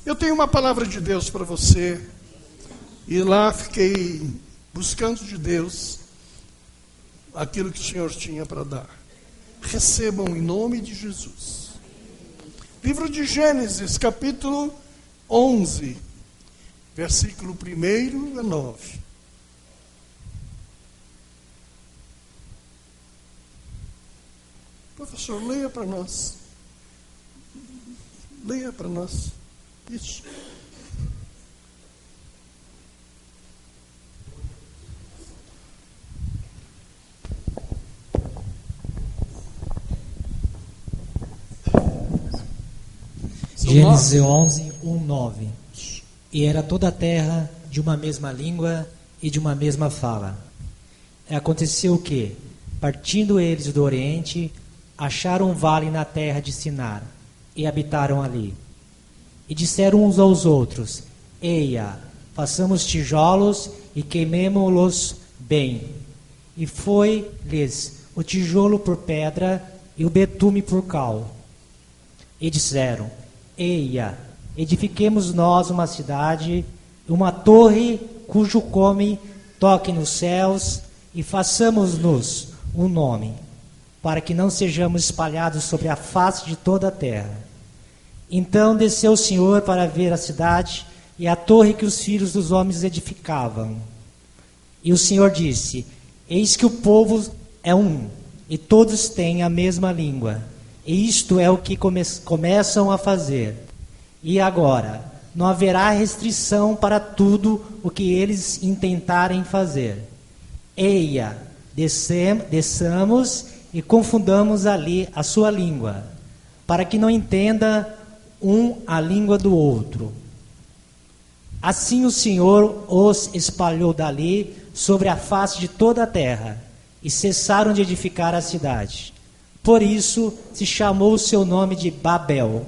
Eu tenho uma palavra de Deus para você, e lá fiquei buscando de Deus aquilo que o Senhor tinha para dar. Recebam em nome de Jesus. Livro de Gênesis, capítulo 11, versículo 1 a 9. Professor, leia para nós. Leia para nós. Isso. Gênesis 11, 1, 9. E era toda a terra de uma mesma língua e de uma mesma fala. E aconteceu que, partindo eles do Oriente, acharam um vale na terra de Sinar, e habitaram ali. E disseram uns aos outros: Eia, façamos tijolos e queimemo-los bem. E foi-lhes o tijolo por pedra e o betume por cal. E disseram: Eia, edifiquemos nós uma cidade, uma torre cujo cume toque nos céus, e façamos-nos um nome, para que não sejamos espalhados sobre a face de toda a terra. Então desceu o Senhor para ver a cidade e a torre que os filhos dos homens edificavam. E o Senhor disse: Eis que o povo é um, e todos têm a mesma língua. E isto é o que começam a fazer. E agora, não haverá restrição para tudo o que eles intentarem fazer. Eia, desçamos e confundamos ali a sua língua, para que não entenda um a língua do outro. Assim o Senhor os espalhou dali sobre a face de toda a terra, e cessaram de edificar a cidade. Por isso se chamou o seu nome de Babel,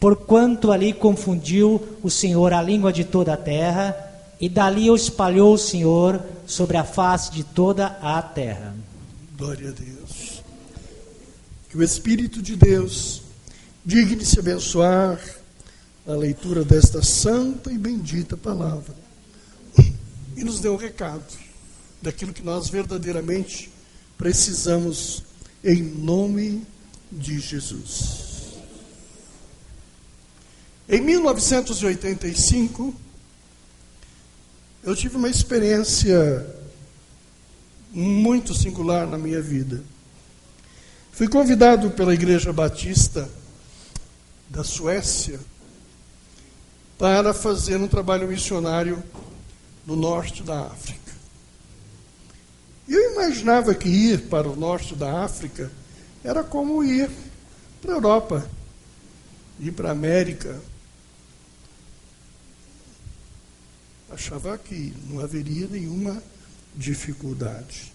porquanto ali confundiu o Senhor a língua de toda a terra, e dali o espalhou o Senhor sobre a face de toda a terra. Glória a Deus. Que o Espírito de Deus digne-se abençoar a leitura desta santa e bendita palavra e nos dê um recado daquilo que nós verdadeiramente precisamos, em nome de Jesus. Em 1985, eu tive uma experiência muito singular na minha vida. Fui convidado pela Igreja Batista da Suécia para fazer um trabalho missionário no norte da África. Eu imaginava que ir para o norte da África era como ir para a Europa, ir para a América. Achava que não haveria nenhuma dificuldade.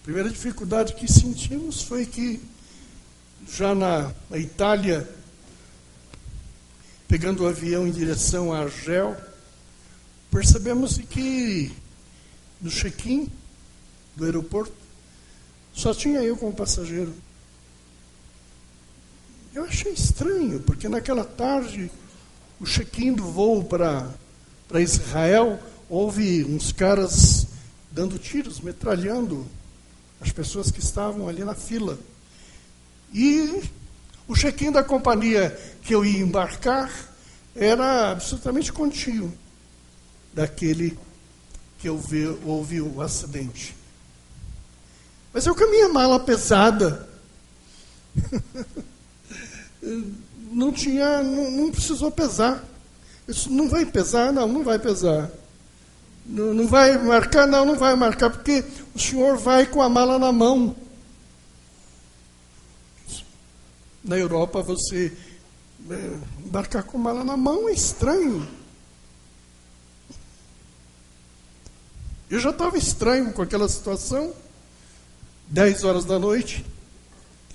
A primeira dificuldade que sentimos foi que, já na Itália, pegando o avião em direção a Argel, percebemos que no check-in do aeroporto só tinha eu como passageiro. Eu achei estranho, porque naquela tarde, o check-in do voo para Israel, houve uns caras dando tiros, metralhando as pessoas que estavam ali na fila. E o check-in da companhia que eu ia embarcar era absolutamente contínuo daquele que houve o acidente. Mas eu com a minha mala pesada, não precisou pesar. Isso não vai pesar? Não vai pesar. Não vai marcar? Não vai marcar, porque o senhor vai com a mala na mão. Na Europa, você embarcar com a mala na mão é estranho. Eu já estava estranho com aquela situação. 10 horas da noite,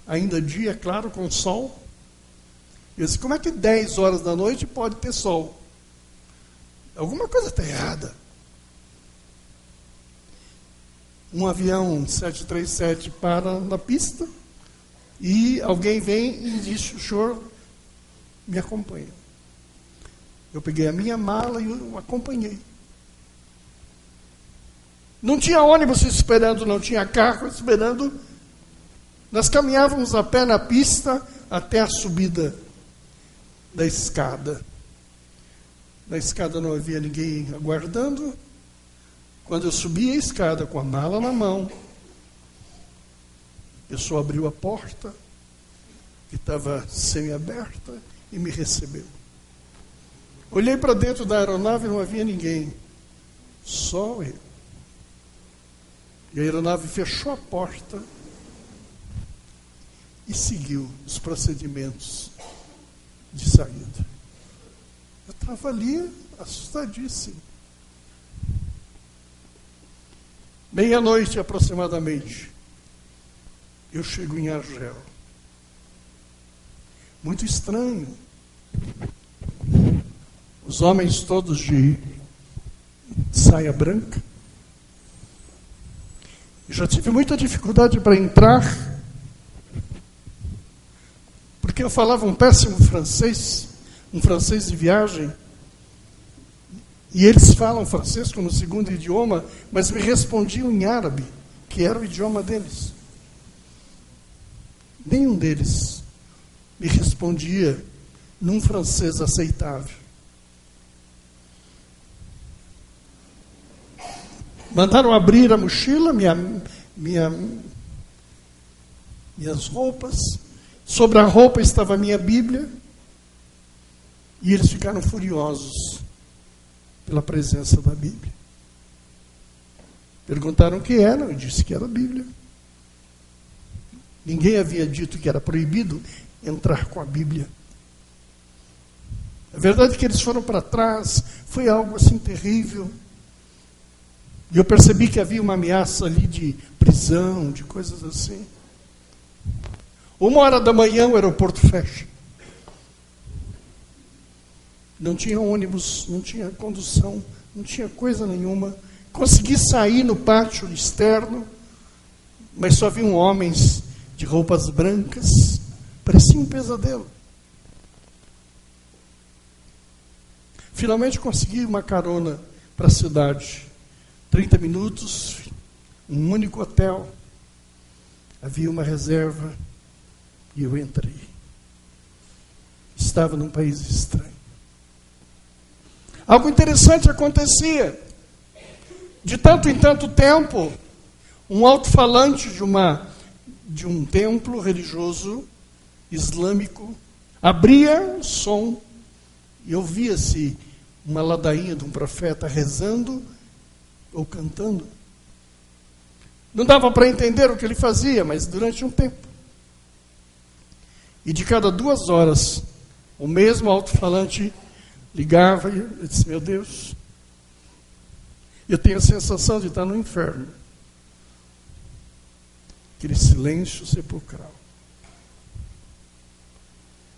ainda dia, claro, com sol. Eu disse: como é que 10 horas da noite pode ter sol? Alguma coisa está errada. Um avião 737 para na pista e alguém vem e diz: o senhor me acompanha. Eu peguei a minha mala e o acompanhei. Não tinha ônibus esperando, não tinha carro esperando. Nós caminhávamos a pé na pista até a subida da escada. Na escada não havia ninguém aguardando. Quando eu subi a escada com a mala na mão, a pessoa abriu a porta, que estava semi-aberta, e me recebeu. Olhei para dentro da aeronave e não havia ninguém, só eu. E a aeronave fechou a porta e seguiu os procedimentos de saída. Eu estava ali assustadíssimo. Meia-noite aproximadamente, eu chego em Argel. Muito estranho. Os homens todos de saia branca. Eu já tive muita dificuldade para entrar, porque eu falava um péssimo francês, um francês de viagem, e eles falam francês como segundo idioma, mas me respondiam em árabe, que era o idioma deles. Nenhum deles me respondia num francês aceitável. Mandaram abrir a mochila, minhas roupas. Sobre a roupa estava a minha Bíblia. E eles ficaram furiosos pela presença da Bíblia. Perguntaram o que era, eu disse que era a Bíblia. Ninguém havia dito que era proibido entrar com a Bíblia. A verdade é que eles foram para trás, foi algo assim terrível. E eu percebi que havia uma ameaça ali de prisão, de coisas assim. 1h da manhã o aeroporto fecha. Não tinha ônibus, não tinha condução, não tinha coisa nenhuma. Consegui sair no pátio externo, mas só viam homens de roupas brancas. Parecia um pesadelo. Finalmente consegui uma carona para a cidade. 30 minutos, um único hotel. Havia uma reserva e eu entrei. Estava num país estranho. Algo interessante acontecia. De tanto em tanto tempo, um alto-falante de um templo religioso islâmico abria o som e ouvia-se uma ladainha de um profeta rezando ou cantando. Não dava para entender o que ele fazia, mas durante um tempo. E de cada 2 horas, o mesmo alto-falante ligava e eu disse, meu Deus, eu tenho a sensação de estar no inferno. Aquele silêncio sepulcral.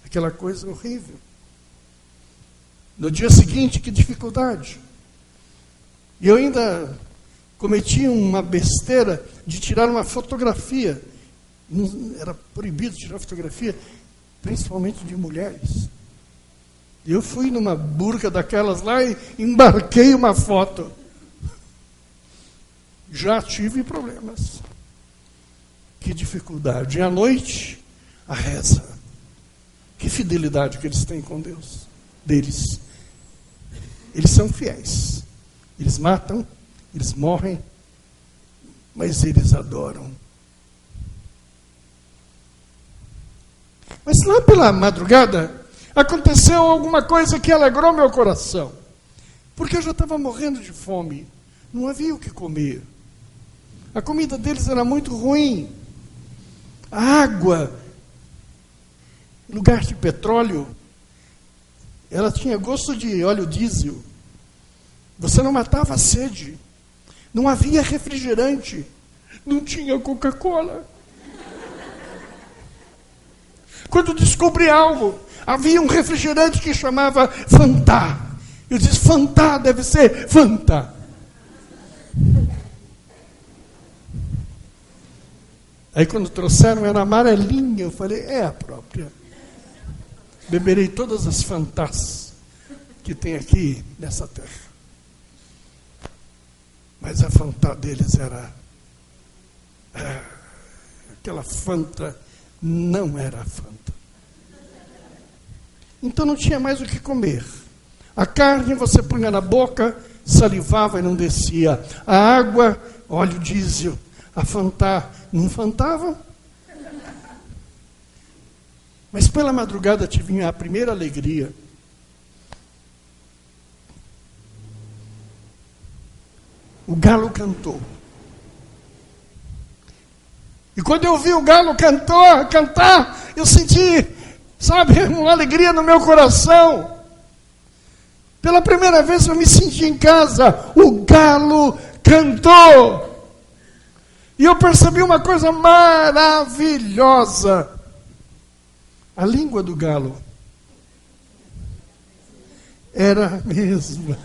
Aquela coisa horrível. No dia seguinte, que dificuldade. E eu ainda cometi uma besteira de tirar uma fotografia. Era proibido tirar fotografia, principalmente de mulheres. Eu fui numa burca daquelas lá e embarquei uma foto. Já tive problemas. Que dificuldade. E à noite, a reza. Que fidelidade que eles têm com Deus. Deles. Eles são fiéis. Eles matam, eles morrem, mas eles adoram. Mas lá pela madrugada, aconteceu alguma coisa que alegrou meu coração. Porque eu já estava morrendo de fome. Não havia o que comer. A comida deles era muito ruim. A água, em lugar de petróleo, ela tinha gosto de óleo diesel. Você não matava a sede. Não havia refrigerante. Não tinha Coca-Cola. Quando descobri algo, havia um refrigerante que chamava Fanta. Eu disse, Fanta, deve ser Fanta. Aí quando trouxeram, era amarelinha. Eu falei, é a própria. Beberei todas as Fantas. que tem aqui nessa terra. Mas a Fanta deles era... aquela Fanta não era Fanta. Então não tinha mais o que comer. A carne você punha na boca, salivava e não descia. A água, óleo diesel. A Fanta não fantava. Mas pela madrugada te vinha a primeira alegria. O galo cantou. E quando eu vi o galo cantar, eu senti, sabe, uma alegria no meu coração. Pela primeira vez eu me senti em casa. O galo cantou. E eu percebi uma coisa maravilhosa. A língua do galo era a mesma.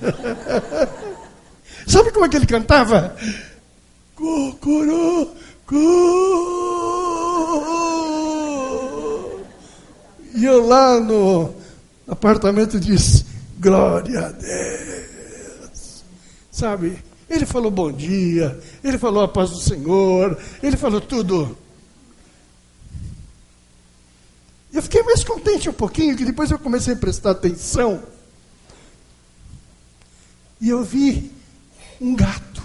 Sabe como é que ele cantava? Cocorô, e eu lá no apartamento disse, glória a Deus. Sabe, ele falou bom dia, ele falou a paz do Senhor, ele falou tudo. Eu fiquei mais contente um pouquinho, que depois eu comecei a prestar atenção. E eu vi um gato.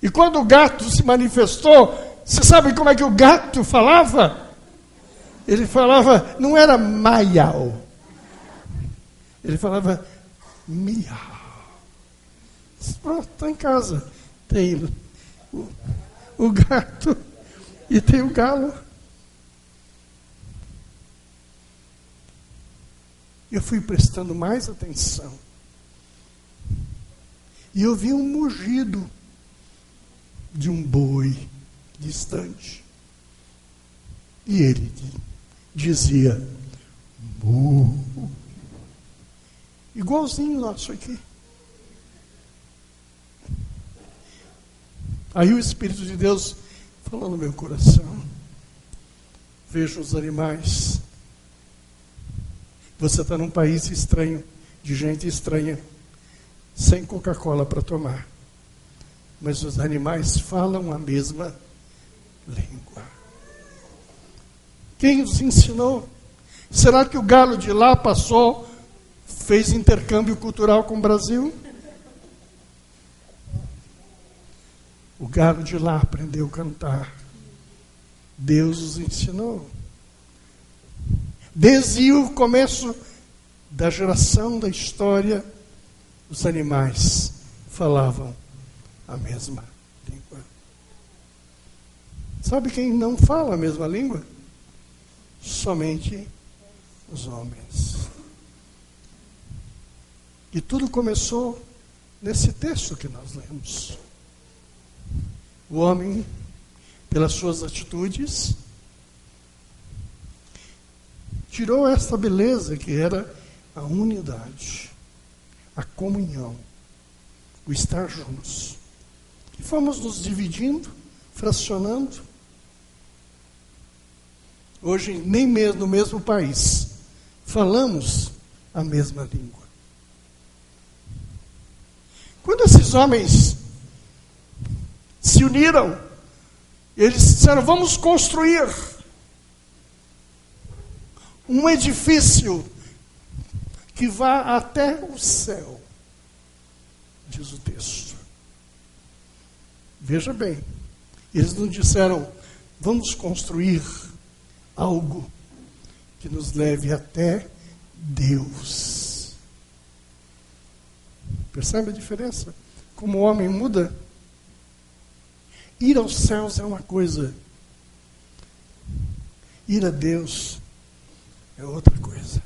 E quando o gato se manifestou, você sabe como é que o gato falava? Ele falava, não era maiau. Ele falava miau. Pronto, está em casa. Tem o gato e tem o galo. Eu fui prestando mais atenção. E eu vi um mugido de um boi distante. E ele dizia, mu. Igualzinho nosso aqui. Aí o Espírito de Deus falou no meu coração. Vejo os animais. Você está num país estranho, de gente estranha, sem Coca-Cola para tomar. Mas os animais falam a mesma língua. Quem os ensinou? Será que o galo de lá passou, fez intercâmbio cultural com o Brasil? O galo de lá aprendeu a cantar. Deus os ensinou. Desde o começo da geração da história, os animais falavam a mesma língua. Sabe quem não fala a mesma língua? Somente os homens. E tudo começou nesse texto que nós lemos. O homem, pelas suas atitudes, tirou esta beleza que era a unidade, a comunhão, o estar juntos. E fomos nos dividindo, fracionando. Hoje, nem mesmo no mesmo país, falamos a mesma língua. Quando esses homens se uniram, eles disseram, vamos construir um edifício que vá até o céu, diz o texto. Veja bem, eles não disseram, vamos construir algo que nos leve até Deus. Percebe a diferença? Como o homem muda? Ir aos céus é uma coisa. Ir a Deus é outra coisa.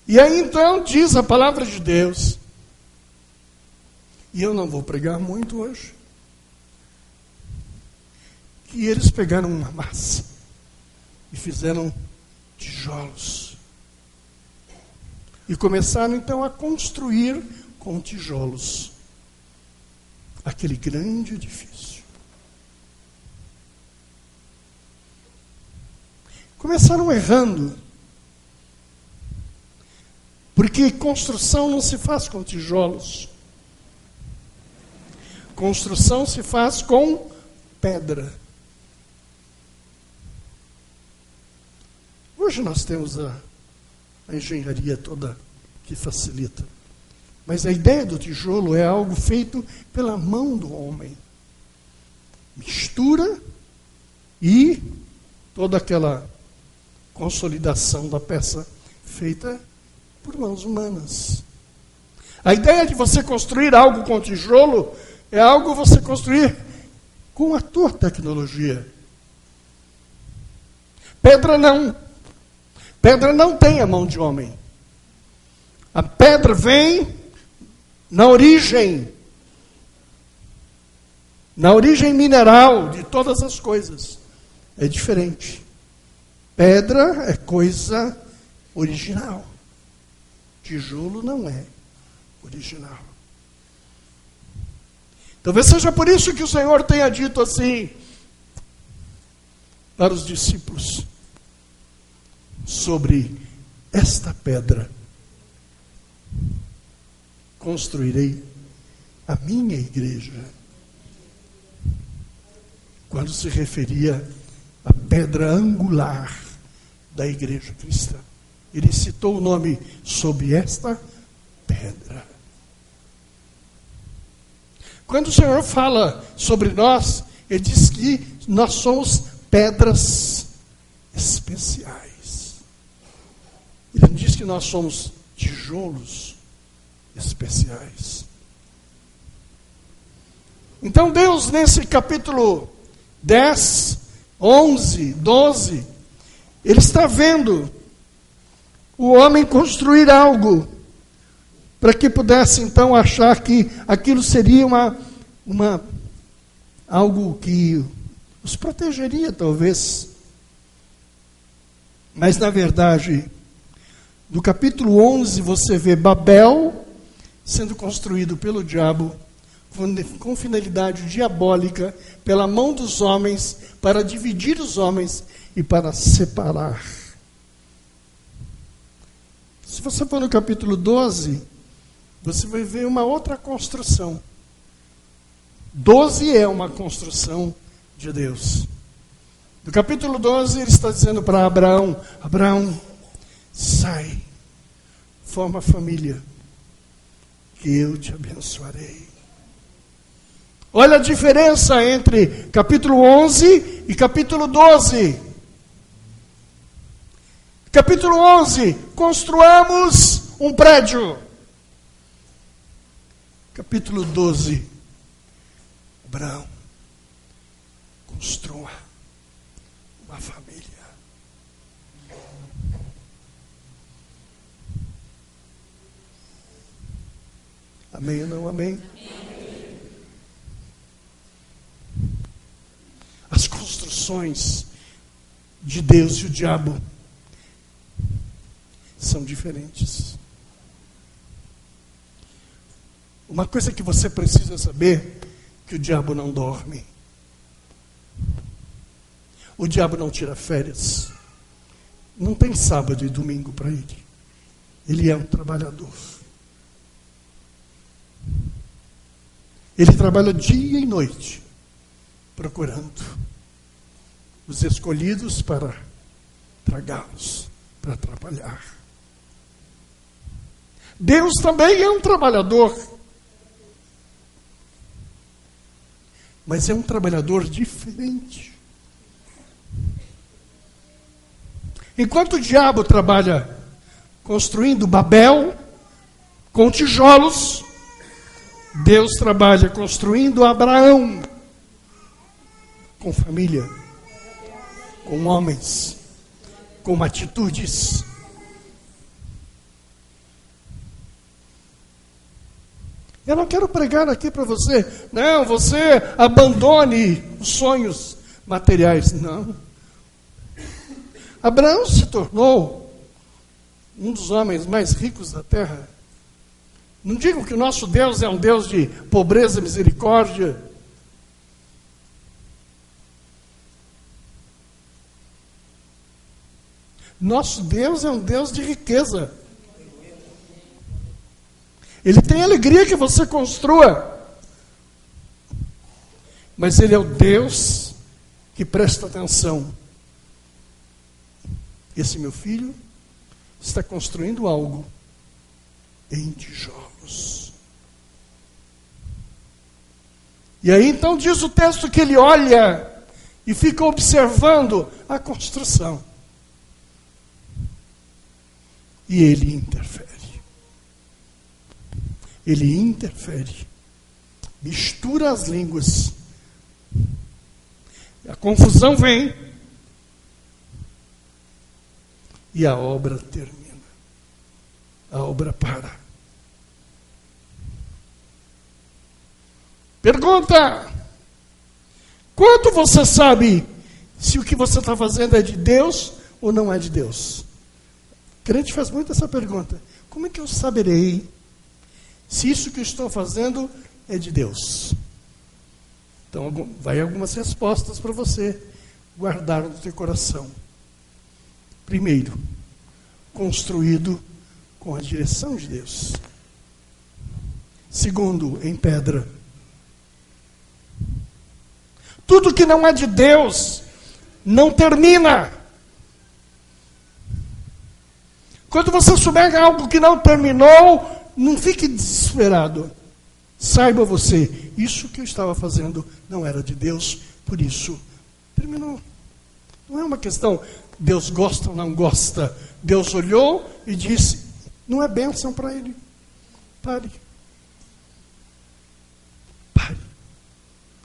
E aí então diz a palavra de Deus, e eu não vou pregar muito hoje, que eles pegaram uma massa e fizeram tijolos. E começaram então a construir com tijolos aquele grande edifício. Começaram errando. Porque construção não se faz com tijolos. Construção se faz com pedra. Hoje nós temos a engenharia toda que facilita. Mas a ideia do tijolo é algo feito pela mão do homem. Mistura e toda aquela consolidação da peça feita por mãos humanas. A ideia de você construir algo com tijolo é algo você construir com a tua tecnologia. Pedra não. Pedra não tem a mão de homem. A pedra vem na origem mineral de todas as coisas. É diferente. Pedra é coisa original. Tijolo não é original. Talvez seja por isso que o Senhor tenha dito assim para os discípulos: sobre esta pedra construirei a minha igreja. Quando se referia à pedra angular da igreja cristã, ele citou o nome sobre esta pedra. Quando o Senhor fala sobre nós, ele diz que nós somos pedras especiais. Ele não diz que nós somos tijolos especiais. Então Deus, nesse capítulo 10, 11, 12, Ele está vendo o homem construir algo para que pudesse então achar que aquilo seria algo que os protegeria talvez. Mas na verdade, no capítulo 11 você vê Babel sendo construído pelo diabo com finalidade diabólica, pela mão dos homens, para dividir os homens e para separar. Se você for no capítulo 12, você vai ver uma outra construção. 12 é uma construção de Deus. No capítulo 12, ele está dizendo para Abraão: Abraão, sai, forma família, que eu te abençoarei. Olha a diferença entre capítulo 11 e capítulo 12. Capítulo 11, construamos um prédio. Capítulo 12, Abraão, construa uma família. Amém ou não amém? As construções de Deus e o diabo são diferentes. Uma coisa que você precisa saber, que o diabo não dorme. O diabo não tira férias. Não tem sábado e domingo para ele. Ele é um trabalhador. Ele trabalha dia e noite, procurando os escolhidos para tragá-los, para atrapalhar. Deus também é um trabalhador, mas é um trabalhador diferente. Enquanto o diabo trabalha construindo Babel com tijolos, Deus trabalha construindo Abraão com família, com homens, com atitudes. Eu não quero pregar aqui para você, não, você abandone os sonhos materiais. Não. Abraão se tornou um dos homens mais ricos da terra. Não digo que o nosso Deus é um Deus de pobreza e misericórdia. Nosso Deus é um Deus de riqueza. Ele tem alegria que você construa. Mas Ele é o Deus que presta atenção. Esse meu filho está construindo algo em tijolos. E aí então diz o texto que ele olha e fica observando a construção. E ele interfere. Ele interfere. Mistura as línguas. A confusão vem. E a obra termina. A obra para. Pergunta: quanto você sabe se o que você está fazendo é de Deus ou não é de Deus? O crente faz muito essa pergunta. Como é que eu saberei se isso que eu estou fazendo é de Deus? Então, vai algumas respostas para você guardar no teu coração. Primeiro, construído com a direção de Deus. Segundo, em pedra. Tudo que não é de Deus não termina. Quando você souber algo que não terminou, não fique desesperado. Saiba você, isso que eu estava fazendo não era de Deus, por isso terminou. Não é uma questão, Deus gosta ou não gosta. Deus olhou e disse, não é bênção para ele. Pare. Pare.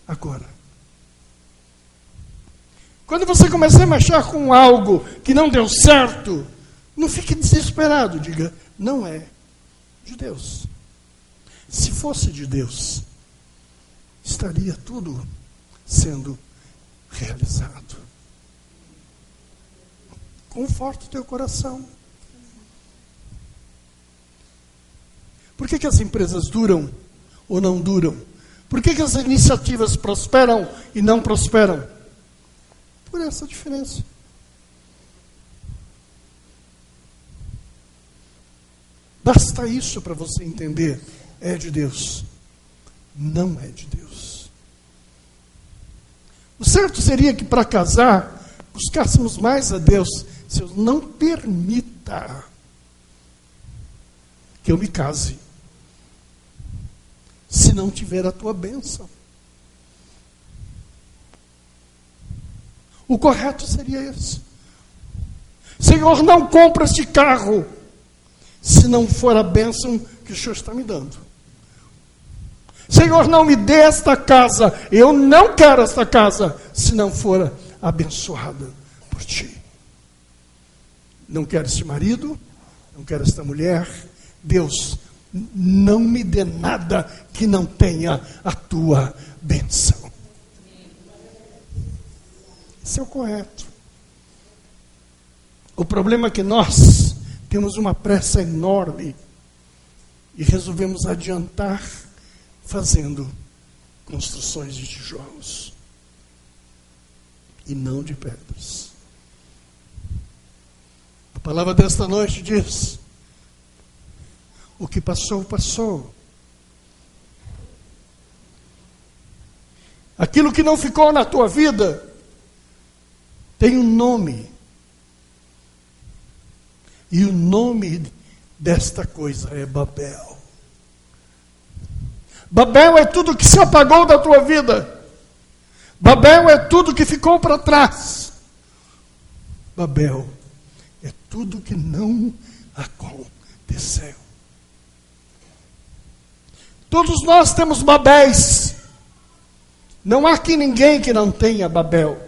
Agora. Quando você começar a mexer com algo que não deu certo, não fique desesperado. Diga, não é de Deus. Se fosse de Deus, estaria tudo sendo realizado. Conforta o teu coração. Por que as empresas duram ou não duram? Por que as iniciativas prosperam e não prosperam? Por essa diferença. Basta isso para você entender. É de Deus. Não é de Deus. O certo seria que para casar, buscássemos mais a Deus. Senhor, não permita que eu me case se não tiver a tua bênção. O correto seria esse. Senhor, não compra este carro se não for a bênção que o Senhor está me dando. Senhor, não me dê esta casa. Eu não quero esta casa se não for abençoada por Ti. Não quero este marido, não quero esta mulher. Deus, não me dê nada que não tenha a Tua bênção. Isso é o correto. O problema é que nós temos uma pressa enorme e resolvemos adiantar fazendo construções de tijolos e não de pedras. A palavra desta noite diz: o que passou, passou. Aquilo que não ficou na tua vida tem um nome. E o nome desta coisa é Babel. Babel é tudo que se apagou da tua vida. Babel é tudo que ficou para trás. Babel é tudo que não aconteceu. Todos nós temos Babéis. Não há aqui ninguém que não tenha Babel.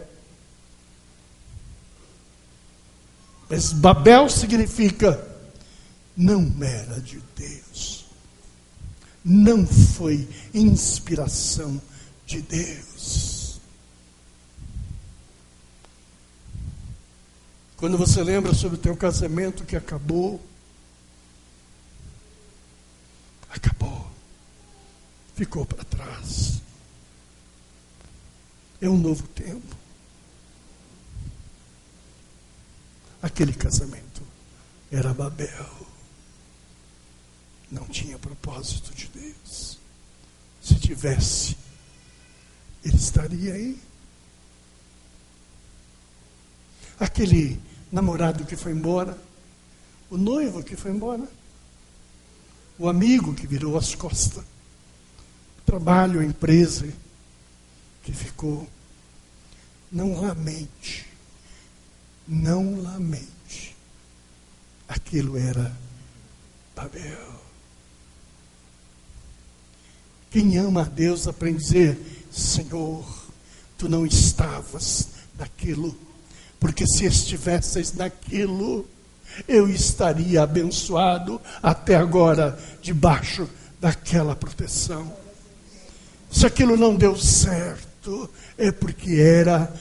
Mas Babel significa não era de Deus. Não foi inspiração de Deus. Quando você lembra sobre o teu casamento que acabou, ficou para trás. É um novo tempo. aquele casamento era Babel. Não tinha propósito de Deus. Se tivesse, ele estaria aí. Aquele namorado que foi embora, o noivo que foi embora, o amigo que virou as costas, o trabalho, a empresa que ficou. Não lamente. Não lamente. Aquilo era Babel. Quem ama a Deus aprende a dizer: Senhor, tu não estavas naquilo, porque se estivesses naquilo, eu estaria abençoado até agora, debaixo daquela proteção. Se aquilo não deu certo, é porque era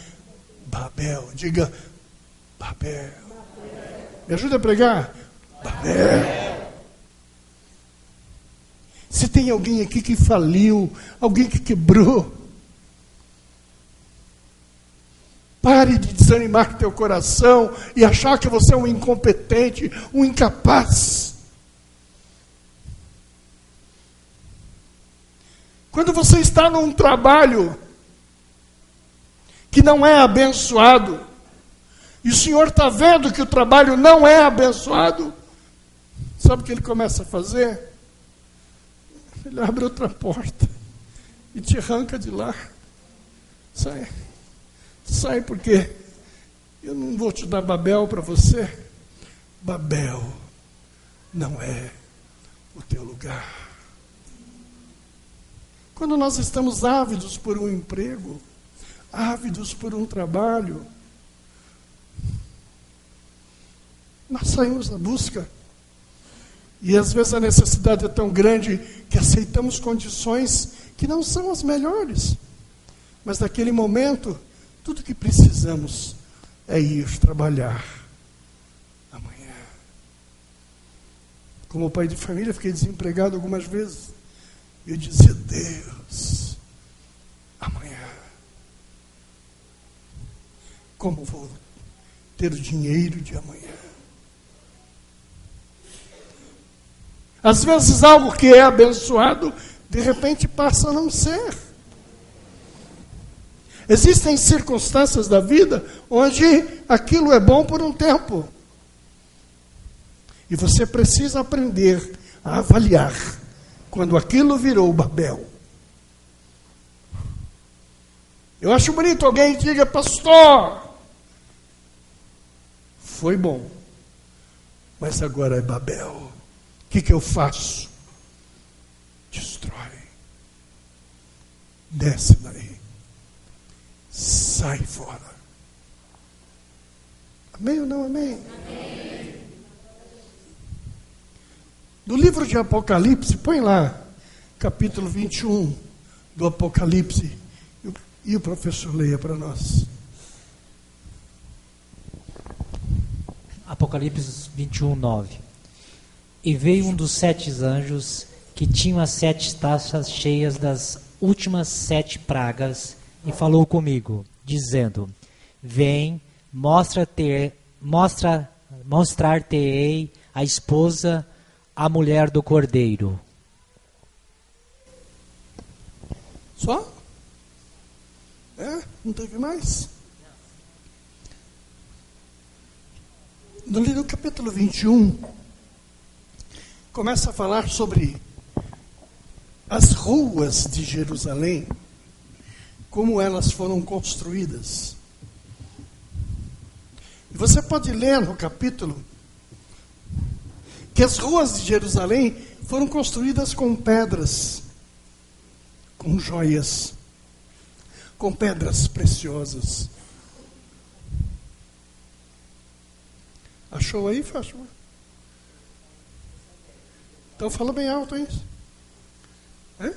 Babel. Diga, Babel. Me ajuda a pregar? Babel. Se tem alguém aqui que faliu, alguém que quebrou, pare de desanimar com teu coração e achar que você é um incompetente, um incapaz. Quando você está num trabalho que não é abençoado, e o Senhor está vendo que o trabalho não é abençoado, sabe o que ele começa a fazer? Ele abre outra porta e te arranca de lá. Sai porque eu não vou te dar Babel para você. Babel não é o teu lugar. Quando nós estamos ávidos por um emprego, ávidos por um trabalho, nós saímos à busca. E às vezes a necessidade é tão grande que aceitamos condições que não são as melhores. Mas naquele momento, tudo que precisamos é ir trabalhar amanhã. Como pai de família, fiquei desempregado algumas vezes. Eu dizia: Deus, amanhã, como vou ter o dinheiro de amanhã? Às vezes algo que é abençoado, de repente passa a não ser. Existem circunstâncias da vida onde aquilo é bom por um tempo. E você precisa aprender a avaliar quando aquilo virou Babel. Eu acho bonito alguém diga: pastor, foi bom, mas agora é Babel. O que eu faço? Destrói. Desce daí. Sai fora. Amém ou não amém? Amém. No livro de Apocalipse, põe lá, capítulo 21 do Apocalipse, e o professor leia para nós. Apocalipse 21, 9. E veio um dos 7 anjos que tinham as 7 taças cheias das últimas 7 pragas e falou comigo, dizendo: vem, mostrar-te-ei a esposa, a mulher do Cordeiro. Só? Não teve mais? No capítulo 21, começa a falar sobre as ruas de Jerusalém, como elas foram construídas. E você pode ler no capítulo que as ruas de Jerusalém foram construídas com pedras, com joias, com pedras preciosas. Achou aí, Fátima? Então fala bem alto aí. É?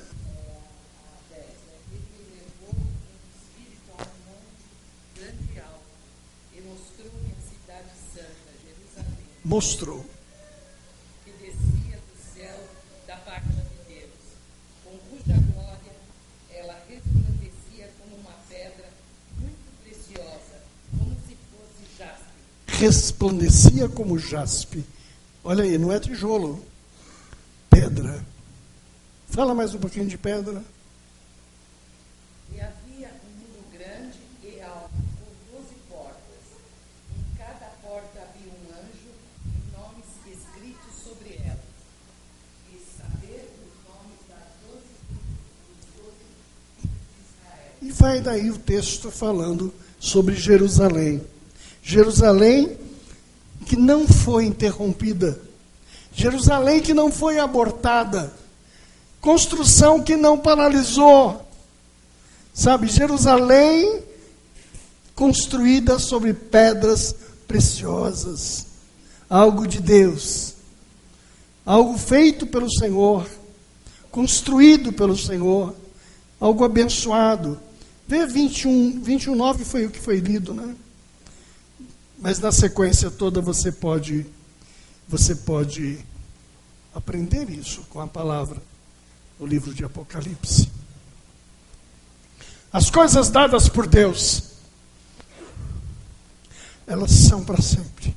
Mostrou. Que descia do céu da parte de Deus, com cuja glória ela resplandecia como uma pedra muito preciosa, como se fosse jaspe. resplandecia como jaspe. Olha aí, não é tijolo, pedra. Fala mais um pouquinho de pedra. E havia um muro grande e alto, com 12 portas. Em cada porta havia um anjo e nomes escritos sobre elas. E saber os nomes das 12 tribos de Israel. E vai daí o texto falando sobre Jerusalém. Jerusalém que não foi interrompida. Jerusalém que não foi abortada. Construção que não paralisou. Sabe, Jerusalém construída sobre pedras preciosas. Algo de Deus. Algo feito pelo Senhor. Construído pelo Senhor. Algo abençoado. Vê 21:9 foi o que foi lido, né? Mas na sequência toda você pode aprender isso com a palavra no livro de Apocalipse. As coisas dadas por Deus, elas são para sempre.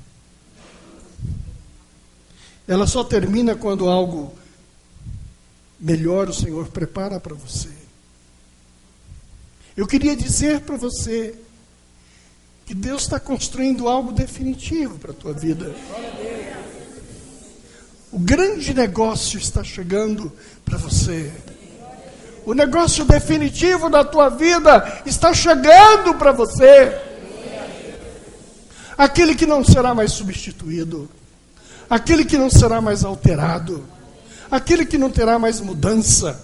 Ela só termina quando algo melhor o Senhor prepara para você. Eu queria dizer para você que Deus está construindo algo definitivo para a tua vida. O grande negócio está chegando para você. O negócio definitivo da tua vida está chegando para você. Aquele que não será mais substituído. Aquele que não será mais alterado. Aquele que não terá mais mudança.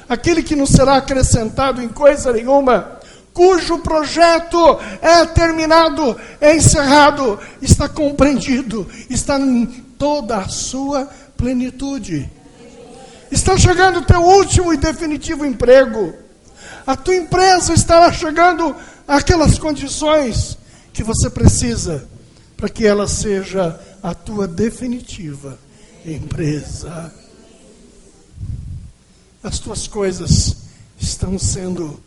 Aquele que não será acrescentado em coisa nenhuma. Cujo projeto é terminado, é encerrado, está compreendido, está em toda a sua plenitude. Está chegando o teu último e definitivo emprego. A tua empresa estará chegando àquelas condições que você precisa para que ela seja a tua definitiva empresa. As tuas coisas estão sendo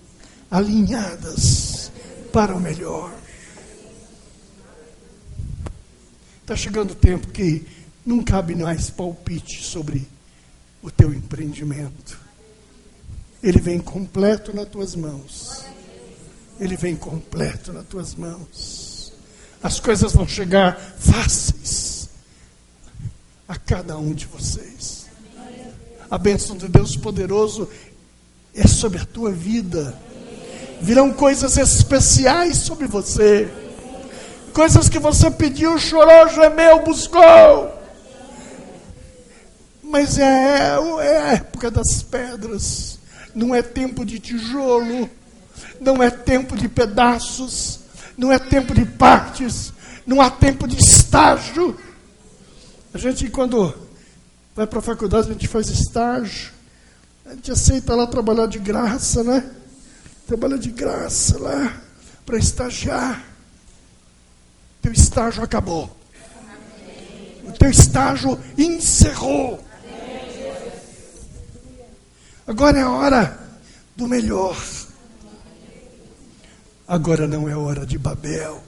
alinhadas para o melhor. Está chegando o tempo que não cabe mais palpite sobre o teu empreendimento. Ele vem completo nas tuas mãos. Ele vem completo nas tuas mãos. As coisas vão chegar fáceis a cada um de vocês. A bênção de Deus poderoso é sobre a tua vida. Virão coisas especiais sobre você. Coisas que você pediu, chorou, gemeu, buscou. Mas é a época das pedras. Não é tempo de tijolo. Não é tempo de pedaços. Não é tempo de partes. Não há tempo de estágio. A gente, quando vai para a faculdade, a gente faz estágio. A gente aceita lá trabalhar de graça, né? Trabalha de graça lá para estagiar. Teu estágio acabou. O teu estágio encerrou. Agora é a hora do melhor. Agora não é hora de Babel.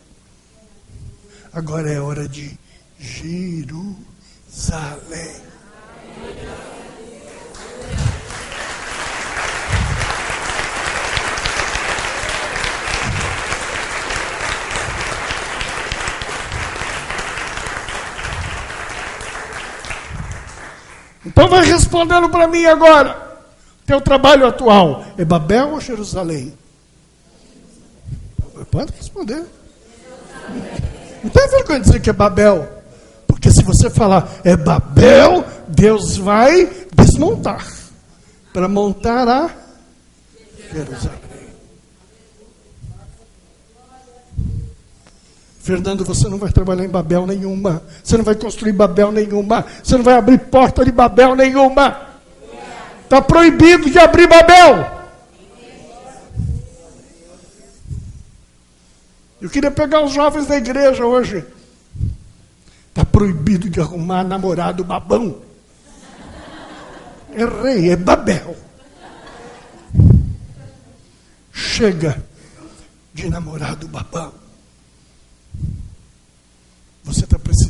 Agora é hora de Jerusalém. Então vai respondendo para mim agora. Teu trabalho atual é Babel ou Jerusalém? Pode responder. Não tem vergonha de dizer que é Babel. Porque se você falar é Babel, Deus vai desmontar para montar a Jerusalém. Fernando, você não vai trabalhar em Babel nenhuma. Você não vai construir Babel nenhuma. Você não vai abrir porta de Babel nenhuma. Está proibido de abrir Babel. Eu queria pegar os jovens da igreja hoje. Está proibido de arrumar namorado babão. Errei, é Babel. Chega de namorado babão.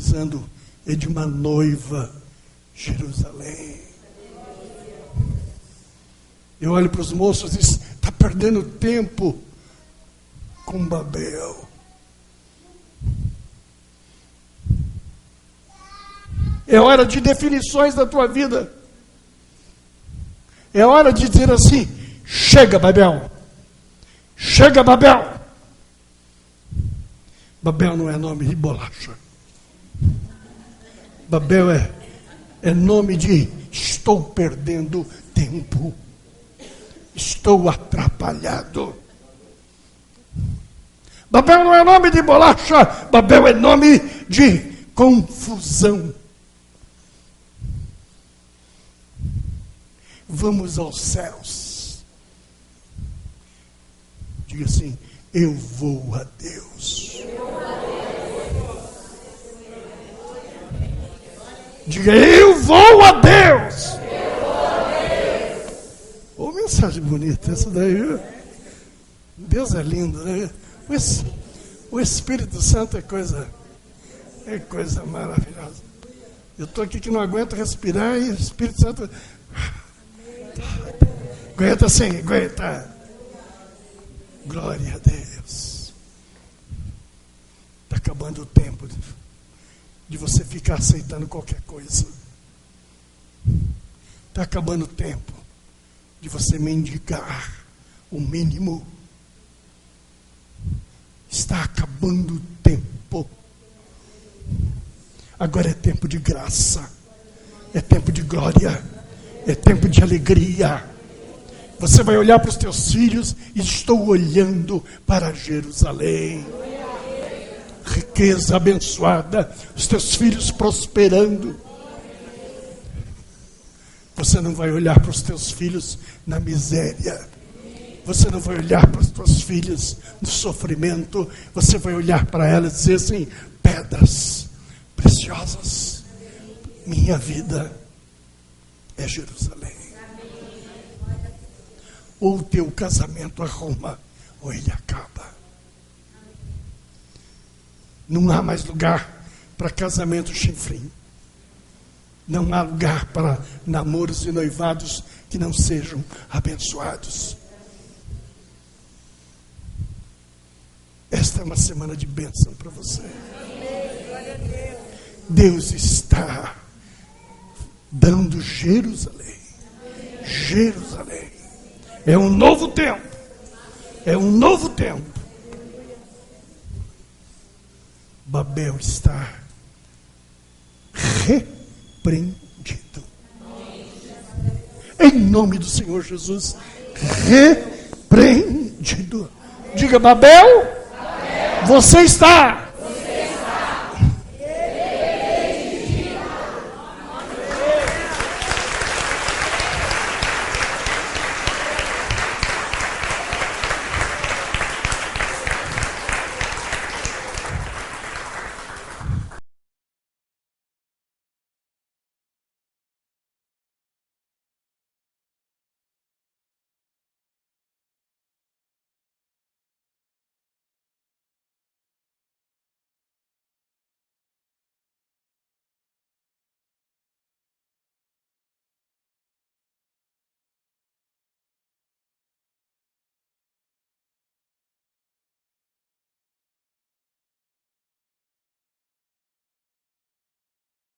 precisando é de uma noiva, Jerusalém. Eu olho para os moços e digo, está perdendo tempo com Babel. É hora de definições da tua vida. É hora de dizer assim, chega Babel. Chega Babel. Babel não é nome de bolacha. Babel é nome de estou perdendo tempo. Estou atrapalhado. Babel não é nome de bolacha. Babel é nome de confusão. Vamos aos céus. Diga assim, eu vou a Deus. Diga, eu vou a Deus. Ô, mensagem bonita essa daí. Deus é lindo, né? O Espírito Santo é coisa maravilhosa. Eu estou aqui que não aguento respirar e o Espírito Santo... Aguenta sim, aguenta. Glória a Deus. Está acabando o tempo de você ficar aceitando qualquer coisa. Está acabando o tempo de você mendigar o mínimo. Está acabando o tempo. Agora é tempo de graça. É tempo de glória. É tempo de alegria. Você vai olhar para os teus filhos e estou olhando para Jerusalém. Riqueza abençoada, os teus filhos prosperando. Você não vai olhar para os teus filhos na miséria. Você não vai olhar para os teus filhos no sofrimento. Você vai olhar para elas e dizer assim, pedras preciosas. Minha vida é Jerusalém. Ou o teu casamento arruma, ou ele acaba. Não há mais lugar para casamento chinfrim. Não há lugar para namoros e noivados que não sejam abençoados. Esta é uma semana de bênção para você. Deus está dando Jerusalém. Jerusalém. É um novo tempo. É um novo tempo. Babel está repreendido. Em nome do Senhor Jesus. Repreendido. Diga, Babel, você está